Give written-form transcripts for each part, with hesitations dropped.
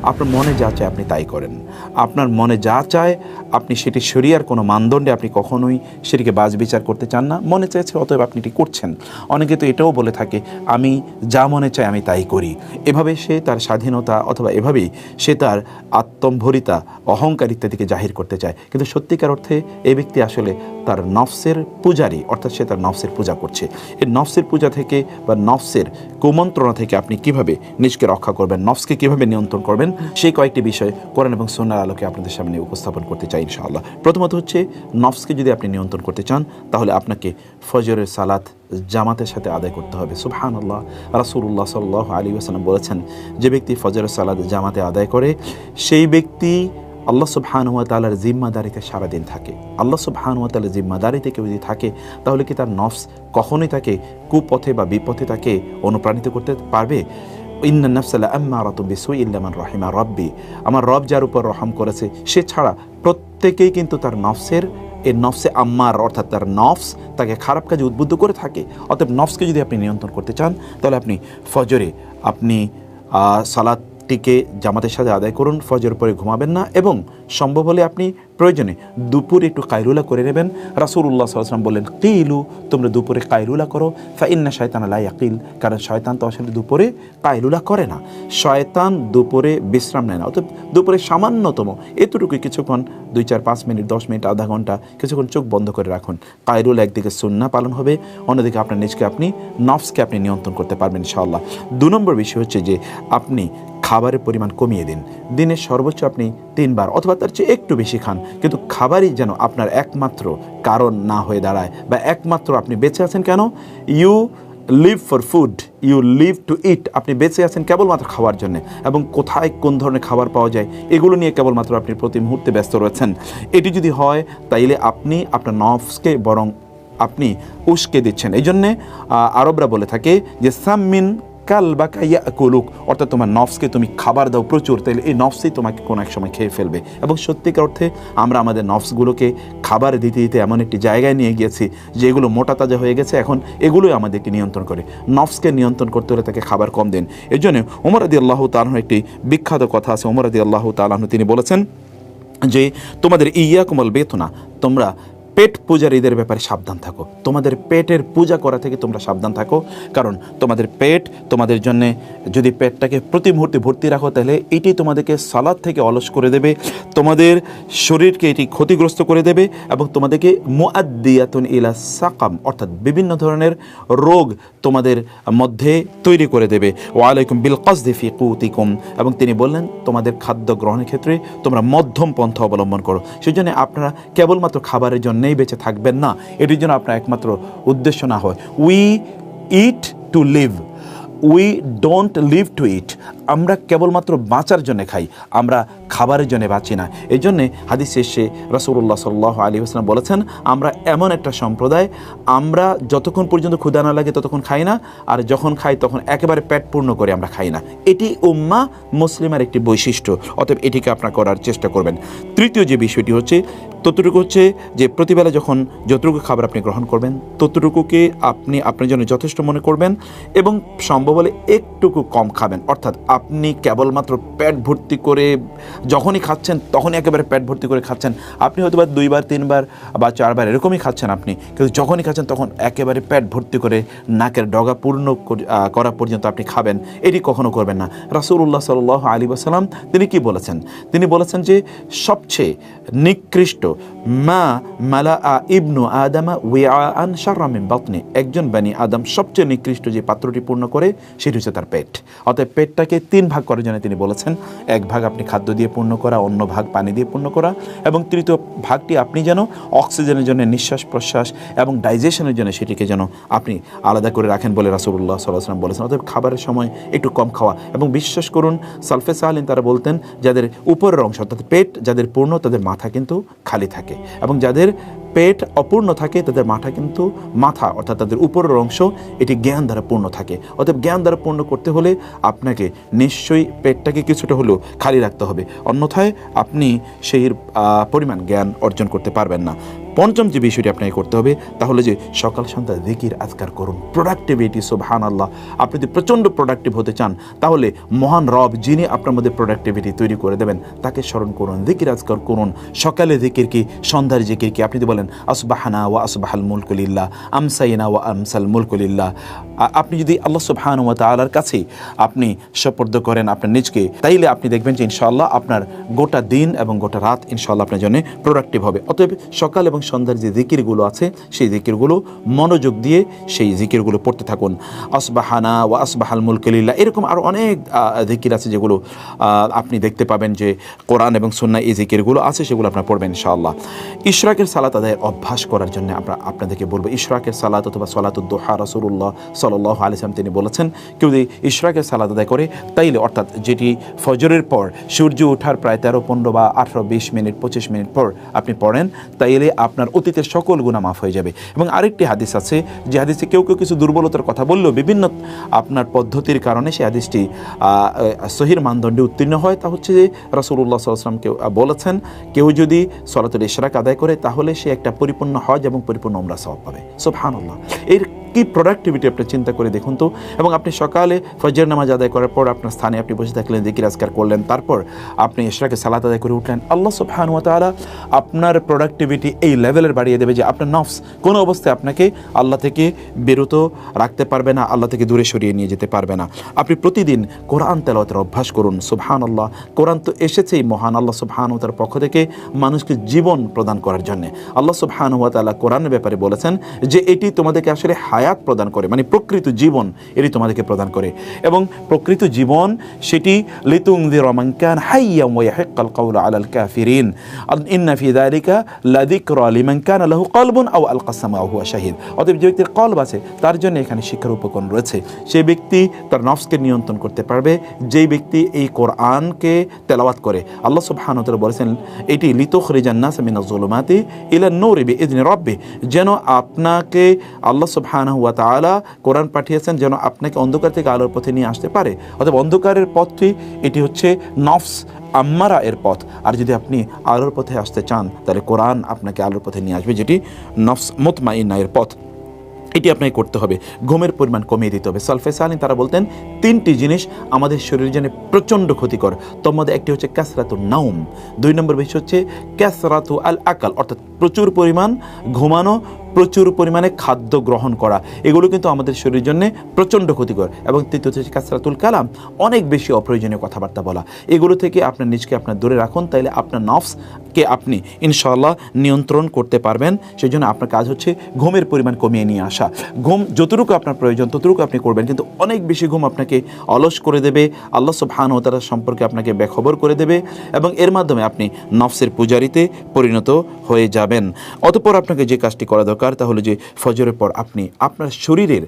আপনার মনে যা চায় আপনি তাই করেন। আপনার মনে যা চায় আপনি সেটি শরিয়ার কোনো মানদণ্ডে আপনি কখনোই সেটিকে বাজ বিচার করতে চান না। মনে চাইছে অতএব আপনি এটি করছেন। অনেকে তো এটাও বলে থাকে আমি যা মনে চাই আমি তাই করি। এভাবে সে তার স্বাধীনতা অথবা এভাবেই সে তার আত্মম্ভরিতা, অহংকার ইত্যাদিকে জাহির করতে চায়। কিন্তু সত্যিকার অর্থে এই ব্যক্তি আসলে তার নফসের পূজারী, অর্থাৎ সে তার নফসের পূজা করছে। এই নফসের পূজা থেকে বা নফসের কুমন্ত্রণা থেকে আপনি কিভাবে নিজকে রক্ষা করবেন, নফসকে কিভাবে নিয়ন্ত্রণ করবেন, সেই কয়েকটি বিষয় কোরআন এবং সুন্নাহর আলোকে আপনাদের সামনে উপস্থাপন করতে চাই ইনশাআল্লাহ। প্রথমত হচ্ছে, নফসকে যদি আপনি নিয়ন্ত্রণ করতে চান তাহলে আপনাকে ফজরের সালাত জামাতের সাথে আদায় করতে হবে। সুবহানাল্লাহ, রাসূলুল্লাহ সাল্লাল্লাহু আলাইহি ওয়াসাল্লাম বলেছেন, যে ব্যক্তি ফজরের সালাত জামাতে আদায় করে সেই ব্যক্তি আল্লাহ সুবহানাহু ওয়া তাআলার জিম্মাদারিতে সারাদিন থাকে। আল্লাহ সুবহানাহু ওয়া তাআলার জিম্মাদারিতে কেউ যদি থাকে তাহলে কি তার নফস কখনোই তাকে কুপথে বা বিপথে তাকে অনুপ্রাণিত করতে পারবে? ইন্নান নাফসা লাআম্মারাতুন বিসুই ইল্লা মান রাহিমা রাব্বি, আমার রব যার উপর রহম করেছে সে ছাড়া প্রত্যেকেই কিন্তু তার নফসের এই নফসে আম্মার, অর্থাৎ তার নফস তাকে খারাপ কাজে উদ্বুদ্ধ করে থাকে। অতএব নফসকে যদি আপনি নিয়ন্ত্রণ করতে চান তাহলে আপনি ফজরে আপনি সালাতটিকে জামাতের সাথে আদায় করুন, ফজর পরে ঘুমাবেন না, এবং সম্ভব হলে আপনি প্রয়োজনে দুপুরে একটু কায়লুলা করে নেবেন। রাসূলুল্লাহ সাল্লাল্লাহু আলাইহি ওয়াসাল্লাম বললেন, কিলু, তোমরা দুপুরে কায়লুলা করো, ফা ইন্না শায়তানা লা ইয়াকিল, কারণ শয়তান তো আসলে দুপুরে কায়লুলা করে না, শয়তান দুপুরে বিশ্রাম নেয় না। অর্থাৎ দুপুরে সামান্যতম এতটুকু কিছুক্ষণ 2, 4, 5 মিনিট, 10 মিনিট, আধা ঘন্টা কিছুক্ষণ চোখ বন্ধ করে রাখুন। কায়লুলা একদিকে সুন্নাহ পালন হবে, অন্যদিকে আপনার নিজকে আপনি নফসকে আপনি নিয়ন্ত্রণ করতে পারবেন ইনশাআল্লাহ। 2 নম্বর বিষয় হচ্ছে যে আপনি খাবারের পরিমাণ কমিয়ে দিন। দিনে সর্বোচ্চ আপনি 3 বার অথবা তার চেয়ে একটু বেশি খান, কিন্তু খাবারই যেন আপনার একমাত্র কারণ না হয়ে দাঁড়ায়, বা একমাত্র আপনি বেঁচে আছেন কেন, you live for food, you live to eat, আপনি বেঁচে আছেন কেবলমাত্র খাওয়ার জন্য, এবং কোথায় কোন ধরনের খাবার পাওয়া যায় এগুলো নিয়ে কেবলমাত্র আপনি প্রতি মুহূর্তে ব্যস্ত রয়েছেন। এটি যদি হয় তাইলে আপনি আপনার নফসকে বরং আপনি উস্কে দিচ্ছেন। এই জন্যে আরবরা বলে থাকে যে সাম্মিন কালবাকা ইয়াকুলুক, অর্থাৎ তোমার নফসকে তুমি খাবার দাও প্রচুর, তাহলে এই নফসই তোমাকে কোনো এক সময় খেয়ে ফেলবে। এবং সত্যিকার অর্থে আমরা আমাদের নফসগুলোকে খাবার দিতে দিতে এমন একটি জায়গায় নিয়ে গিয়েছি যে এগুলো মোটা তাজা হয়ে গেছে, এখন এগুলোই আমাদেরকে নিয়ন্ত্রণ করে। নফসকে নিয়ন্ত্রণ করতে হলে তাকে খাবার কম দিন। এই জন্য ওমর রাদিয়াল্লাহু তাআলা আনহু একটি বিখ্যাত কথা আছে। ওমর রাদিয়াল্লাহু তাআলা আনহু তিনি বলেছেন যে তোমাদের ইয়াকুমুল বেতনা, তোমরা পেট পূজারীদের ব্যাপারে সাবধান থাকো, তোমাদের পেটের পূজা করা থেকে তোমরা সাবধান থাকো। কারণ তোমাদের পেট তোমাদের জন্য, যদি পেটটাকে প্রতি মুহূর্তে ভর্তি রাখো তাহলে এটি তোমাদেরকে সালাত থেকে অলস করে দেবে, তোমাদের শরীরকে এটি ক্ষতিগ্রস্ত করে দেবে, এবং তোমাদেরকে মুআদ্দিয়াতুন ইলা সাকাম, অর্থাৎ বিভিন্ন ধরনের রোগ তোমাদের মধ্যে তৈরি করে দেবে। ওয়া আলাইকুম বিল কসদি ফি কুতিকুম, এবং তিনি বললেন তোমাদের খাদ্য গ্রহণের ক্ষেত্রে তোমরা মধ্যম পন্থা অবলম্বন করো। সেই জন্য আপনারা কেবলমাত্র খাবারের জন্যই বেঁচে থাকবেন না, এটির জন্য আপনার একমাত্র উদ্দেশ্য না হয় we eat to live, we don't live to eat, আমরা কেবলমাত্র বাঁচার জন্য খাই, আমরা খাবারের জন্য বাঁচি না। এই জন্যে হাদিস শেষে রাসূলুল্লাহ সাল্লাল্লাহু আলাইহি ওয়াসাল্লাম বলেছেন, আমরা এমন একটা সম্প্রদায়, আমরা যতক্ষণ পর্যন্ত ক্ষুধা না লাগে ততক্ষণ খাই না, আর যখন খাই তখন একেবারে পেট পূর্ণ করে আমরা খাই না। এটি উম্মাহ মুসলিমের একটি বৈশিষ্ট্য, অতএব এটিকে আপনারা করার চেষ্টা করবেন। তৃতীয় যে বিষয়টি হচ্ছে, ততটুকু হচ্ছে যে প্রতিবেলা যখন যতটুকু খাবার আপনি গ্রহণ করবেন ততটুকুকে আপনি আপনার জন্য যথেষ্ট মনে করবেন, এবং সম্ভব হলে একটুকু কম খাবেন। অর্থাৎ আপনি কেবলমাত্র পেট ভর্তি করে যখনই খাচ্ছেন তখনই একেবারে পেট ভর্তি করে খাচ্ছেন। আপনি হয়তো বা 2 বার 3 বার বা 4 বার এরকমই খাচ্ছেন আপনি, কিন্তু যখনই খাচ্ছেন তখন একেবারে পেট ভর্তি করে নাকের ডগা পূর্ণ করা পর্যন্ত আপনি খাবেন, এটি কখনো করবেন না। রাসূলুল্লাহ সাল্লাল্লাহু আলাইহি ওয়াসাল্লাম তিনি কি বলেছেন? তিনি বলেছেন যে সবচেয়ে নিকৃষ্ট মা মালা ইবনু আদামা ওয়াআন শাররা মিন বাতনি, একজন বনি আদম সবচেয়ে নিকৃষ্ট যে পাত্রটি পূর্ণ করে সেটি হচ্ছে তার পেট। অতএব পেটটাকে 3 ভাগ করার জন্য তিনি বলেছেন, 1 ভাগ আপনি খাদ্য দিয়ে পূর্ণ করা, অন্য ভাগ পানি দিয়ে পূর্ণ করা, এবং তৃতীয় ভাগটি আপনি যেন অক্সিজেনের জন্য, নিঃশ্বাস প্রশ্বাস এবং ডাইজেশনের জন্য সেটিকে যেন আপনি আলাদা করে রাখেন বলে রাসূলুল্লাহ সাল্লাল্লাহু আলাইহি ওয়াসাল্লাম বলেছেন। অতএব খাবারের সময় একটু কম খাওয়া, এবং বিশ্বাস করুন সালফে সালিন তারা বলতেন যাদের উপরের অংশ অর্থাৎ পেট যাদের পূর্ণ তাদের মাথা কিন্তু খালি থাকে, এবং যাদের পেট অপূর্ণ থাকে তাদের মাথা অর্থাৎ তাদের উপরের অংশ এটি জ্ঞান দ্বারা পূর্ণ থাকে। অতএব জ্ঞান দ্বারা পূর্ণ করতে হলে আপনাকে নিশ্চয়ই পেটটাকে কিছুটা হলেও খালি রাখতে হবে, অন্যথায় আপনি সেই পরিমাণ জ্ঞান অর্জন করতে পারবেন না। পঞ্চম যে বিষয়টি আপনাকে করতে হবে তাহলে যে সকাল সন্ধ্যা জিকির আজকার করুন, প্রোডাক্টিভিটি। সুবহানাল্লাহ, আপনি যদি প্রচণ্ড প্রোডাক্টিভ হতে চান তাহলে মহান রব যিনি আপনার মধ্যে প্রোডাক্টিভিটি তৈরি করে দেবেন তাকে স্মরণ করুন, জিকির আজকার করুন। সকালে জিকির কি, সন্ধ্যার জিকির কি? আপনি যদি বলেন আসবাহানা ওয়া আসবাহাল মুলকু লিল্লাহ, আমসাইনা ওয়া আমসাল মুলকু লিল্লাহ, আপনি যদি আল্লাহ সুবহানাহু ওয়া তাআলার কাছে আপনি সুপর্দ করেন আপনার নিজকে, তাইলে আপনি দেখবেন যে ইনশাআল্লাহ আপনার গোটা দিন এবং গোটা রাত ইনশাআল্লাহ আপনার জন্য প্রোডাক্টিভ হবে। অতএব সকাল এবং সন্ধ্যার যে জিকিরগুলো আছে সেই জিকিরগুলো মনোযোগ দিয়ে সেই জিকিরগুলো পড়তে থাকুন। আসবাহানা ওয়া আসবাহাল মুলকু লিল্লাহ, এরকম আরও অনেক জিকির আছে যেগুলো আপনি দেখতে পাবেন যে কোরআন এবং সুন্নাহ এই জিকিরগুলো আছে, সেগুলো আপনারা পড়বেন ইনশাআল্লাহ। ইশরাকের সালাত আদায়ের অভ্যাস করার জন্য আপনাদেরকে বলবো, ইশরাকের সালাত অথবা সালাতুদ দুহা, রাসূলুল্লাহ সাল্লাল্লাহু আলাইহি ওয়াসাল্লাম তিনি বলেছেন কেউ যদি ইশরাকের সালাত আদায় করে তাইলে, অর্থাৎ যেটি ফজরের পর সূর্য ওঠার প্রায় 13-15 বা 18-20 মিনিট 25 মিনিট পর আপনি পড়েন, তাইলে আপনার অতীতের সকল গুনাহ মাফ হয়ে যাবে। এবং আরেকটি হাদিস আছে যে হাদিসে কেউ কেউ কিছু দুর্বলতার কথা বললেও বিভিন্ন আপনার পদ্ধতির কারণে সেই হাদিসটি সহিহ মানদণ্ডে উত্তীর্ণ হয়। তা হচ্ছে যে রাসূলুল্লাহ সাল্লাল্লাহু আলাইহি ওয়াসাল্লাম কেউ বলেছেন কেউ যদি সালাতুল ইশরাক আদায় করে তাহলে সে একটা পরিপূর্ণ হজ এবং পরিপূর্ণ উমরা সওয়াব পাবে। সুবহানাল্লাহ, এর কি প্রোডাক্টিভিটি আপনি চিন্তা করে দেখুন তো। এবং আপনি সকালে ফজর নামাজ আদায় করার পর আপনার স্থানে আপনি বসে থাকলেন, জিকির আজকার করলেন, তারপর আপনি ইশরাকে সালাত আদায় করে উঠলেন, আল্লাহ সুবহানাহু ওয়া তাআলা আপনার প্রোডাক্টিভিটি এই লেভেলের বাড়িয়ে দেবে যে আপনার নফস কোনো অবস্থায় আপনাকে আল্লাহ থেকে বিরত রাখতে পারবে না, আল্লাহ থেকে দূরে সরিয়ে নিয়ে যেতে পারবে না। আপনি প্রতিদিন কোরআন তেলাওয়াতের অভ্যাস করুন। সুবহানাল্লাহ, কোরআন তো এসেছেই মহান আল্লাহ সুবহানাহু ওয়া তাআলার পক্ষ থেকে মানুষকে জীবন প্রদান করার জন্য। আল্লাহ সুবহানাহু ওয়া তাআলা কোরআনের ব্যাপারে বলেছেন যে এটি তোমাদেরকে আসলে হায়াত প্রদান করে, মানে প্রকৃত জীবন এটি তোমাদেরকে প্রদান করে। এবং প্রকৃত জীবন সেটি লিতুনযিরা মান কানা হাইয়ান ওয়া ইয়াহিক্কাল কাওলু আলাল কাফিরিন ইন্না ফি যালিকা লাযিকরা লিমান কানা লাহু কলবুন আও আলকা সামআহু ওয়া শাহিদ। অতএব যে ব্যক্তির কলব আছে তার জন্য এখানে শিক্ষার উপকরণ রয়েছে। সেই ব্যক্তি তার নফসকে নিয়ন্ত্রণ করতে পারবে যেই ব্যক্তি এই কোরআনকে তেলাওয়াত করে। আল্লাহ সুবহানাহু ওয়া তাআলা বলেছেন এটি লিতুখরিজান নাস মিনাজ যুলুমাতি ইলান নূরি বিইذনি রাব্বি, যেন আপনাকে আল্লাহ সুবহানাহু ওয়া তাআলা কোরআন পাঠিয়েছেন যেন আপনাকে অন্ধকার থেকে আলোর পথে নিয়ে আসতে পারে। অতএব অন্ধকারের পথটি এটি হচ্ছে নফস আম্মারা এর পথ, আর যদি আপনি আলোর পথে আসতে চান তাহলে কোরআন আপনাকে আলোর পথে নিয়ে আসবে, যেটি নফস মুতমাইন্না এর পথ। এটি আপনাকে করতে হবে। ঘুমের পরিমাণ কমিয়ে দিতে হবে। সালফে সালিন তারা বলতেন 3টি জিনিস আমাদের শরীরের জন্য প্রচণ্ড ক্ষতিকর, তোর মধ্যে একটি হচ্ছে কাসরাতু নাউম, 2 নম্বর বিষয় হচ্ছে কাসরাতু আল আকাল, অর্থাৎ প্রচুর পরিমাণ ঘুমানো, প্রচুর পরিমাণে খাদ্য গ্রহণ করা, এগুলো কিন্তু আমাদের শরীরের জন্য প্রচণ্ড ক্ষতিকর। এবং তৃতীয়ত হচ্ছে কাসরাতুল কালাম, অনেক বেশি অপ্রয়োজনীয় কথাবার্তা বলা। এগুলো থেকে আপনার নিজকে আপনার দূরে রাখুন, তাইলে আপনার নফসকে আপনি ইনশাআল্লাহ নিয়ন্ত্রণ করতে পারবেন। সেই জন্য আপনার কাজ হচ্ছে ঘুমের পরিমাণ কমিয়ে নিয়ে আসা। ঘুম যতটুকু আপনার প্রয়োজন ততটুকু আপনি করবেন, কিন্তু অনেক বেশি ঘুম আপনাকে অলস করে দেবে, আল্লাহ সুবহানাহু ওয়া তাআলা সম্পর্কে আপনাকে বেখবর করে দেবে এবং এর মাধ্যমে আপনি নফসের পূজারিতে পরিণত হয়ে যাবেন। অতঃপর আপনাকে যে কাজটি করা দরকার তা হলো যে ফজরের পর আপনি আপনার শরীরের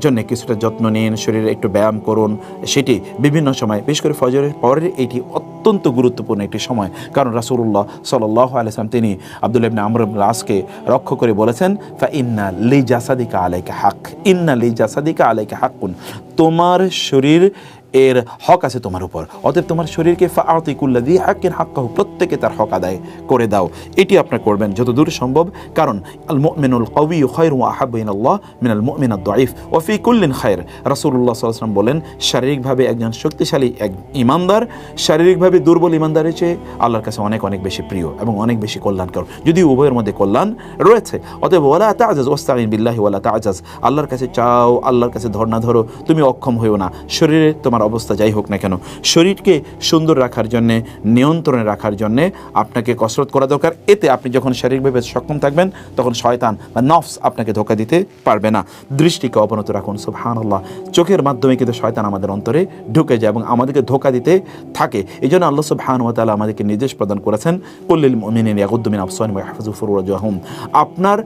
জন্য কিছুটা যত্ন নিন, শরীরে একটু ব্যায়াম করুন। সেটি বিভিন্ন সময়, বিশেষ করে ফজরের পরের এটি অত্যন্ত গুরুত্বপূর্ণ একটি সময়, কারণ রাসূলুল্লাহ সাল্লাল্লাহু আলাইহি ওয়াসাল্লাম তিনি আব্দুল্লাহ ইবনে আমর ইবনে আসকে লক্ষ্য করে বলেছেন ফা ইন্না লিজাসাদিকা আলাইকা হক, ইন্না লিজাসাদিকা আলাইকা হাক্কুন, তোমার শরীর এর হক আছে তোমার উপর, অতএব তোমার শরীরকে ফাআতি কুল্লাযী হাক্কিন হাক্কাহু, প্রত্যেকে তার হক আদায় করে দাও। এটি আপনি করবেন যতদূর সম্ভব, কারণ আল মুমিনুল কাওয়িয়্যু খায়রুন ওয়া আহাব্বু ইলাল্লাহ মিনাল মুমিনিদ দাঈফ ওয়া ফি কুল্লিন খায়র। রাসূলুল্লাহ সাল্লাল্লাহু আলাইহি ওয়াসাল্লাম বলেন শারীরিকভাবে একজন শক্তিশালী এক ঈমানদার শারীরিকভাবে দুর্বল ঈমানদারের চেয়ে আল্লাহর কাছে অনেক অনেক বেশি প্রিয় এবং অনেক বেশি কল্যাণকর, যদি উভয়ের মধ্যে কল্যাণ রয়েছে। অতএব ওয়ালা তা'জাজ ওয়াস্তাঈন বিল্লাহি ওয়ালা তা'জাজ, আল্লাহর কাছে চাও, আল্লাহর কাছে ধর্ণা ধরো, তুমি অক্ষম হইও না। শরীরে তোমার অবস্থা যাই হোক না কেন, শরীরকে সুন্দর রাখার জন্যে, নিয়ন্ত্রণে রাখার জন্যে আপনাকে কসরত করা দরকার। এতে আপনি যখন শারীরিকভাবে সক্ষম থাকবেন তখন শয়তান বা নফস আপনাকে ধোঁকা দিতে পারবে না। দৃষ্টিকে অবনত রাখুন। সুবহানাল্লাহ, চোখের মাধ্যমে কিন্তু শয়তান আমাদের অন্তরে ঢুকে যায় এবং আমাদেরকে ধোঁকা দিতে থাকে। এই জন্য আল্লাহ সুবহানাহু ওয়া তাআলা আমাদেরকে নির্দেশ প্রদান করেছেন কুল্লিল মুমিনিনা ইয়াগুদ্দু মিন আবসারিহিম ওয়া ইয়াহফাযু ফুরুজাহুম, আপনার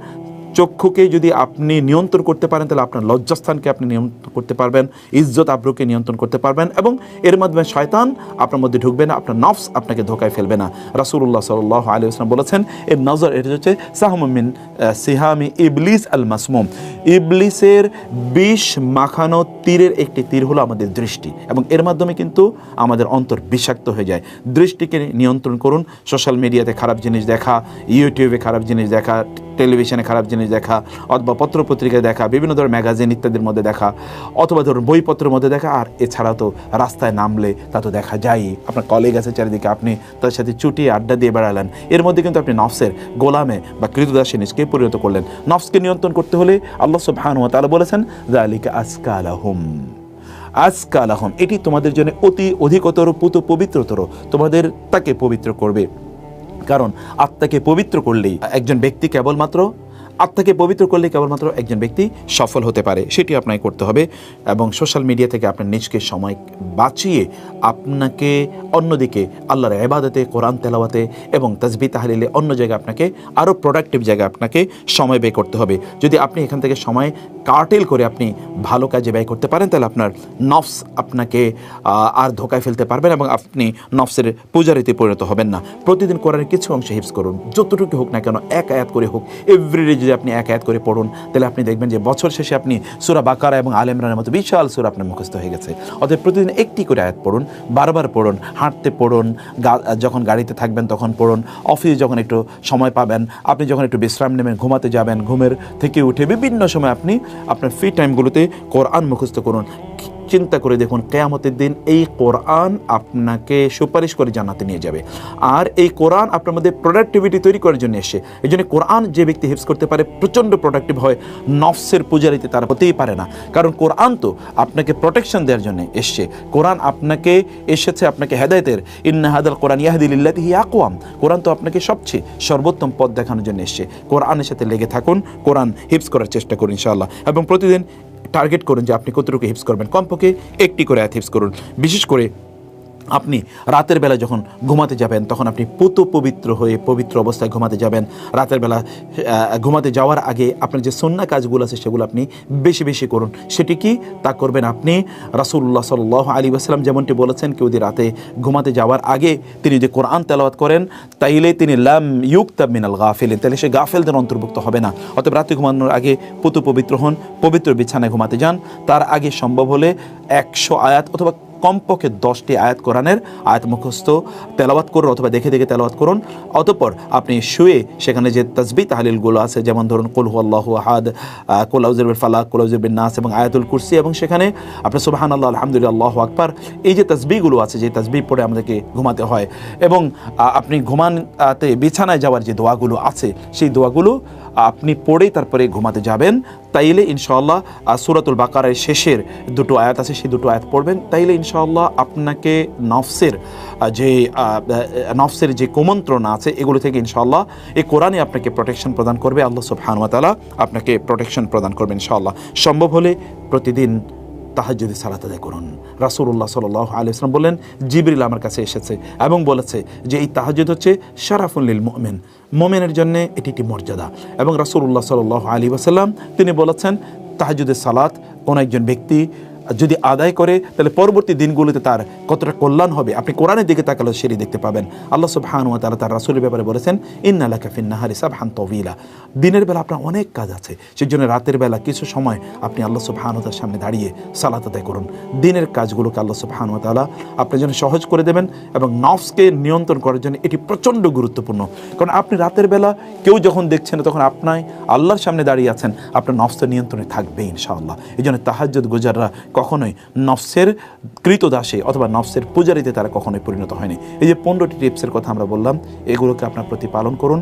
চক্ষুকে যদি আপনি নিয়ন্ত্রণ করতে পারেন তাহলে আপনার লজ্জাস্থানকে আপনি নিয়ন্ত্রণ করতে পারবেন, ইজ্জত আবরুকে নিয়ন্ত্রণ করতে পারবেন, এবং এর মাধ্যমে শয়তান আপনার মধ্যে ঢুকবে না, আপনার নফস আপনাকে ধোকায় ফেলবে না। রাসূলুল্লাহ সাল্লাল্লাহু আলাইহি ওয়াসাল্লাম বলেছেন, এর নজর, এটা হচ্ছে সাহমুম মিন সিহামি ইবলিস আল মাসমুম, ইবলিসের বিষ মাখানো তীরের একটি তীর হলো আমাদের দৃষ্টি, এবং এর মাধ্যমে কিন্তু আমাদের অন্তর বিষাক্ত হয়ে যায়। দৃষ্টিকে নিয়ন্ত্রণ করুন। সোশ্যাল মিডিয়াতে খারাপ জিনিস দেখা, ইউটিউবে খারাপ জিনিস দেখা, টেলিভিশনে খারাপ জিনিস দেখা, অথবা পত্রপত্রিকায় দেখা, বিভিন্ন ধরনের ম্যাগাজিন ইত্যাদির মধ্যে দেখা, অথবা ধরুন বইপত্রের মধ্যে দেখা, আর এছাড়া তো রাস্তায় নামলে তা তো দেখা যায়ই। আপনার কলিগ আছে চারিদিকে, আপনি তার সাথে চুটিয়ে আড্ডা দিয়ে বেড়ালেন, এর মধ্যে কিন্তু আপনি নফসের গোলামে বা কৃতদাসে নিজকে পরিণত করলেন। নফসকে নিয়ন্ত্রণ করতে হলে আল্লাহ সুবহানাহু ওয়া তাআলা বলেছেন, যালিকা আসকালাহুম, আসকালাহুম, এটি তোমাদের জন্য অতি অধিকতর পবিত্রতর, তোমাদের তাকে পবিত্র করবে। কারণ আত্মাকে পবিত্র করলেই একজন ব্যক্তি কেবলমাত্র আত্মাকে পবিত্র করলে কেবলমাত্র একজন ব্যক্তি সফল হতে পারে, সেটি আপনাকে করতে হবে। এবং সোশ্যাল মিডিয়া থেকে আপনার নিজকে সময় বাঁচিয়ে আপনাকে অন্যদিকে আল্লাহর ইবাদতে, কোরআন তেলাওয়াতে এবং তাসবিহ তাহলিলে, অন্য জায়গায় আপনাকে আরও প্রোডাক্টিভ জায়গায় আপনাকে সময় ব্যয় করতে হবে। যদি আপনি এখান থেকে সময় কার্টেল করে আপনি ভালো কাজে ব্যয় করতে পারেন, তাহলে আপনার নফস আপনাকে আর ধোকায় ফেলতে পারবেন এবং আপনি নফসের পূজারিতে পরিণত হবেন না। প্রতিদিন কোরআনের কিছু অংশ হিফজ করুন, যতটুকু হোক না কেন, এক আয়াত করে হোক, এভরিডে যদি আপনি এক আয়াত করে পড়ুন, তাহলে আপনি দেখবেন যে বছর শেষে আপনি সূরা বাকারা এবং আলে ইমরানের মতো বিশাল সূরা আপনার মুখস্থ হয়ে গেছে। অতএব প্রতিদিন একটি করে আয়াত পড়ুন, বারবার পড়ুন, হাঁটতে পড়ুন, যখন গাড়িতে থাকবেন তখন পড়ুন, অফিসে যখন একটু সময় পাবেন, আপনি যখন একটু বিশ্রাম নেবেন, ঘুমাতে যাবেন, ঘুমের থেকে উঠে বিভিন্ন সময় আপনি আপনার ফ্রি টাইমগুলোতে কোরআন মুখস্থ করুন। চিন্তা করে দেখুন, কিয়ামতের দিন এই কোরআন আপনাকে সুপারিশ করে জান্নাতে নিয়ে যাবে। আর এই কোরআন আপনার মধ্যে প্রোডাক্টিভিটি তৈরি করার জন্য এসে, এই জন্য কোরআন যে ব্যক্তি হিফজ করতে পারে প্রচণ্ড প্রোডাক্টিভ হয়, নফসের পূজারিতে তারা হতেই পারে না। কারণ কোরআন তো আপনাকে প্রোটেকশন দেওয়ার জন্য এসছে, কোরআন আপনাকে এসেছে আপনাকে হেদায়েতের, ইন্না হাদাল কোরআন ইয়াহদি লিল্লাতি হিয়া আকওয়াম, কোরআন তো আপনাকে সবচেয়ে সর্বোত্তম পথ দেখানোর জন্য এসছে। কোরআনের সাথে লেগে থাকুন, কোরআন হিফজ করার চেষ্টা করুন ইনশাআল্লাহ, এবং প্রতিদিন টার্গেট করুন যে আপনি কতটুকু হিফজ করবেন। কমপক্ষে একটি করে আয়াত হিফজ করুন। বিশেষ করে আপনি রাতের বেলা যখন ঘুমাতে যাবেন, তখন আপনি পবিত্র হয়ে পবিত্র অবস্থায় ঘুমাতে যাবেন। রাতের বেলা ঘুমাতে যাওয়ার আগে আপনার যে সুন্নাহ কাজগুলো আছে সেগুলো আপনি বেশি বেশি করুন। সেটি কি তা করবেন আপনি রাসূলুল্লাহ সাল্লাল্লাহু আলাইহি ওয়াসাল্লাম যেমনটি বলেছেন, কেউ যদি রাতে ঘুমাতে যাওয়ার আগে তিনি যদি কোরআন তেলাওয়াত করেন, তাইলে তিনি লাম ইউকতাব মিনাল গাফিলিন, তাহলে সে গাফেলদের অন্তর্ভুক্ত হবে না। অতএব রাতে ঘুমানোর আগে পবিত্র হন, পবিত্র বিছানায় ঘুমাতে যান। তার আগে সম্ভব হলে 100 আয়াত অথবা কমপক্ষে 10টি আয়াত কোরআনের আয়াত মুখস্থ তেলাওয়াত করুন, অথবা দেখে দেখে তেলাওয়াত করুন। অতঃপর আপনি শুয়ে সেখানে যে তাসবিহ তাহলিলগুলো আছে, যেমন ধরুন কুল হুয়াল্লাহু আহাদ, কুল আউযু বিল ফালাক, কুল আউযু বিন নাস এবং আয়াতুল কুরসি, এবং সেখানে আপনি সুবহানাল্লাহ, আলহামদুলিল্লাহ, আল্লাহু আকবার, এই যে তাসবিহগুলো আছে, যে তাসবিহ পড়ে আমাদেরকে ঘুমাতে হয়, এবং আপনি ঘুমাতে বিছানায় যাওয়ার যে দোয়াগুলো আছে, সেই দোয়াগুলো আপনি পড়েই তারপরে ঘুমাতে যাবেন। তাইলে ইনশাআল্লাহ সূরাতুল বাকারার শেষের দুটো আয়াত আছে, সেই দুটো আয়াত পড়বেন। তাইলে ইনশাআল্লাহ আপনাকে নফসের যে কুমন্ত্রণা আছে এগুলো থেকে ইনশাআল্লাহ এই কোরআনই আপনাকে প্রোটেকশন প্রদান করবে। আল্লাহ সুবহানাহু ওয়া তাআলা আপনাকে প্রোটেকশন প্রদান করবেন ইনশাআল্লাহ। সম্ভব হলে প্রতিদিন তাহাজ্জুদে সালাত আদায় করুন। রাসূলুল্লাহ সাল্লাল্লাহু আলাইহি ওয়াসাল্লাম বললেন, জিবরিল আমার কাছে এসেছে এবং বলেছে যে এই তাহাজ্জুদ হচ্ছে শারাফুল লিল মুমিন, মুমিনের জন্য এটি একটি মর্যাদা। এবং রাসূলুল্লাহ সাল্লাল্লাহু আলাইহি ওয়াসাল্লাম তিনি বলেছেন, তাহাজ্জুদের সালাত কোন একজন ব্যক্তি যদি আদায় করে তাহলে পরবর্তী দিনগুলোতে তার কতটা কল্যাণ হবে, আপনি কোরআনের দিকে তাকালে সেটি দেখতে পাবেন। আল্লাহ সুবহানাহু ওয়া তাআলা তার রাসূলের ব্যাপারে বলেছেন, ইন্না লাকা ফিন নাহারি সাবহান তাওয়িলা, দিনের বেলা আপনার অনেক কাজ আছে, সেজন্য রাতের বেলা কিছু সময় আপনি আল্লাহ সুবহানাহু ওয়া তাআলার সামনে দাঁড়িয়ে সালাত আদায় করুন। দিনের কাজগুলোকে আল্লাহ সুবহানাহু ওয়া তাআলা আপনার জন্য সহজ করে দেবেন, এবং নফসকে নিয়ন্ত্রণ করার জন্য এটি প্রচণ্ড গুরুত্বপূর্ণ। কারণ আপনি রাতের বেলা কেউ যখন দেখছেন না, তখন আপনি আল্লাহর সামনে দাঁড়িয়ে আছেন, আপনার নফসের নিয়ন্ত্রণে থাকবে ইনশাআল্লাহ। এই জন্য তাহাজ্জুদ গুজাররা কখনোই নফসের কৃতদাসে অথবা নফসের পূজারিতে তারা কখনোই পরিণত হয়নি। এই যে 15টি টিপসের কথা আমরা বললাম, এগুলোকে আপনার প্রতি পালন করুন,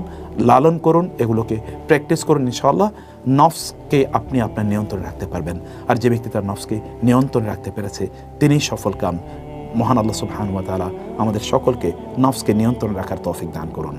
লালন করুন, এগুলোকে প্র্যাকটিস করুন। ইনশাআল্লাহ নফসকে আপনি আপনার নিয়ন্ত্রণে রাখতে পারবেন। আর যে ব্যক্তি তার নফসকে নিয়ন্ত্রণে রাখতে পেরেছে তিনিই সফল কাম। মহান আল্লাহ সুবহানাহু ওয়া তাআলা আমাদের সকলকে নফসকে নিয়ন্ত্রণে রাখার তৌফিক দান করুন।